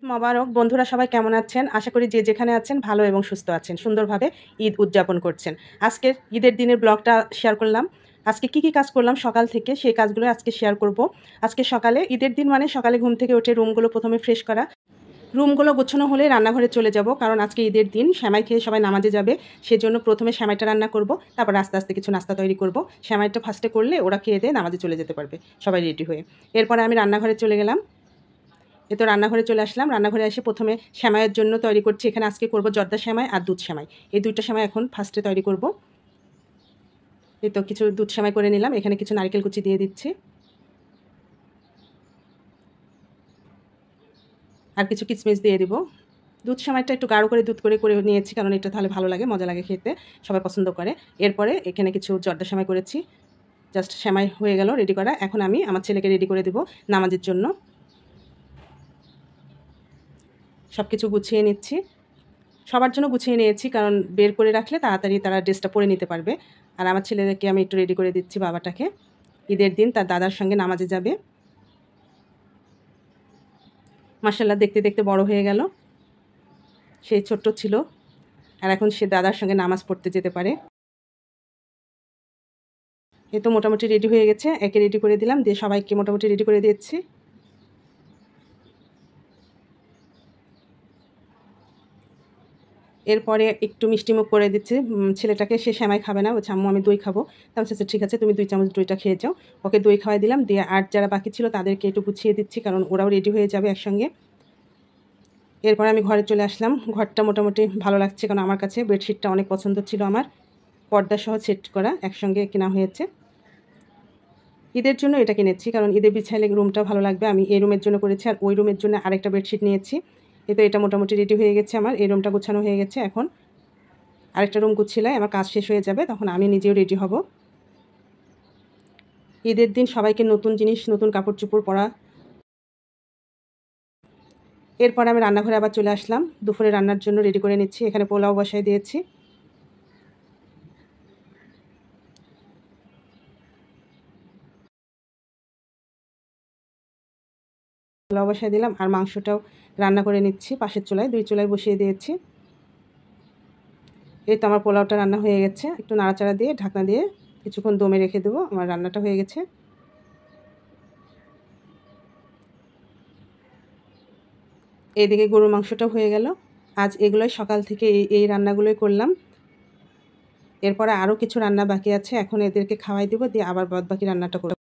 মোবারক বন্ধুরা, সবাই কেমন আছেন? আশা করি যে যেখানে আছেন ভালো এবং সুস্থ আছেন, সুন্দরভাবে ঈদ উদযাপন করছেন। আজকের ঈদের দিনের ব্লগটা শেয়ার করলাম। আজকে কি কাজ করলাম সকাল থেকে, সেই কাজগুলো আজকে শেয়ার করব। আজকে সকালে, ঈদের দিন মানে সকালে ঘুম থেকে উঠে রুমগুলো প্রথমে ফ্রেশ করা। রুমগুলো গোছানো হলে রান্নাঘরে চলে যাব, কারণ আজকে ঈদের দিন সেমাই খেয়ে সবাই নামাজে যাবে। সেজন্য প্রথমে সেমাইটা রান্না করব, তারপর আস্তে আস্তে কিছু নাস্তা তৈরি করব। সেমাইটা ফার্স্টে করলে ওরা খেয়ে দিয়ে নামাজে চলে যেতে পারবে সবাই রেডি হয়ে। এরপরে আমি রান্নাঘরে চলে গেলাম। তো রান্নাঘরে চলে আসলাম। রান্নাঘরে এসে প্রথমে সেমাইয়ের জন্য তৈরি করছি। এখানে আজকে করব জর্দা সেমাই আর দুধ সেমাই। এই দুইটা সেমাই এখন ফার্স্টে তৈরি করব। এই তো কিছু দুধ সেমাই করে নিলাম। এখানে কিছু নারকেল কুচি দিয়ে দিচ্ছি, আর কিছু কিশমিশ দিয়ে দিব। দুধ সেমাইটা একটু গাঢ় করে দুধ করে করে নিয়েছি, কারণ এটা তাহলে ভালো লাগে, মজা লাগে খেতে, সবাই পছন্দ করে। এরপরে এখানে কিছু জর্দা সেমাই করেছি। জাস্ট সেমাই হয়ে গেল রেডি করা। এখন আমি আমার ছেলেকে রেডি করে দেব নামাজের জন্য। সব কিছু গুছিয়ে নিচ্ছি, সবার জন্য গুছিয়ে নিয়েছি, কারণ বের করে রাখলে তাড়াতাড়ি তারা ড্রেসটা পরে নিতে পারবে। আর আমার ছেলেকে আমি একটু রেডি করে দিচ্ছি, বাবাটাকে। ঈদের দিন তার দাদার সঙ্গে নামাজে যাবে। মাশাআল্লাহ, দেখতে দেখতে বড় হয়ে গেল। সে ছোট্ট ছিল, আর এখন সে দাদার সঙ্গে নামাজ পড়তে যেতে পারে। এ তো মোটামুটি রেডি হয়ে গেছে। একে রেডি করে দিলাম, দিয়ে সবাইকে মোটামুটি রেডি করে দিচ্ছি। এরপরে একটু মিষ্টিমুখ করে দিচ্ছি ছেলেটাকে। সে সেমাই খাবে না, বলছে আম্মু আমি দই খাবো। তার সাথে ঠিক আছে, তুমি 2 চামচ দইটা খেয়ে যাও। ওকে দই খাওয়াই দিলাম, দিয়ে আর যারা বাকি ছিল তাদেরকে একটু গুছিয়ে দিচ্ছি, কারণ ওরাও রেডি হয়ে যাবে একসঙ্গে। এরপরে আমি ঘরে চলে আসলাম। ঘরটা মোটামুটি ভালো লাগছে, কারণ আমার কাছে বেডশিটটা অনেক পছন্দ ছিল আমার। পর্দা সহ সেট করা, একসঙ্গে কেনা হয়েছে। ঈদের জন্য এটা কিনেছি, কারণ ঈদে বিছাইলে রুমটা ভালো লাগবে। আমি এই রুমের জন্য করেছি, আর ওই রুমের জন্য আরেকটা বেডশিট নিয়েছি। তো এটা মোটামুটি রেডি হয়ে গেছে আমার। এই রুমটা গোছানো হয়ে গেছে। এখন আরেকটা রুম গুছিয়ে আমার কাজ শেষ হয়ে যাবে, তখন আমি নিজেও রেডি হব। ঈদের দিন সবাইকে নতুন জিনিস, নতুন কাপড় চোপড় পরা। এরপর আমি রান্নাঘরে আবার চলে আসলাম। দুপুরে রান্নার জন্য রেডি করে নিচ্ছি। এখানে পোলাও বসাই দিয়েছি। পোলাও বসাই দিলাম, আর মাংসটাও রান্না করে নিচ্ছি পাশের চুলায়। 2 চুলায় বসিয়ে দিয়েছি। এই তো আমার পোলাওটা রান্না হয়ে গেছে। একটু নাড়াচাড়া দিয়ে ঢাকনা দিয়ে কিছুক্ষণ দমে রেখে দেবো। আমার রান্নাটা হয়ে গেছে। এইদিকে গরুর মাংসটাও হয়ে গেল। আজ এগুলোই সকাল থেকে এই রান্নাগুলোই করলাম। এরপরে আরও কিছু রান্না বাকি আছে, এখন এদেরকে খাওয়াই দেবো, দিয়ে আবার বাদ বাকি রান্নাটা করব।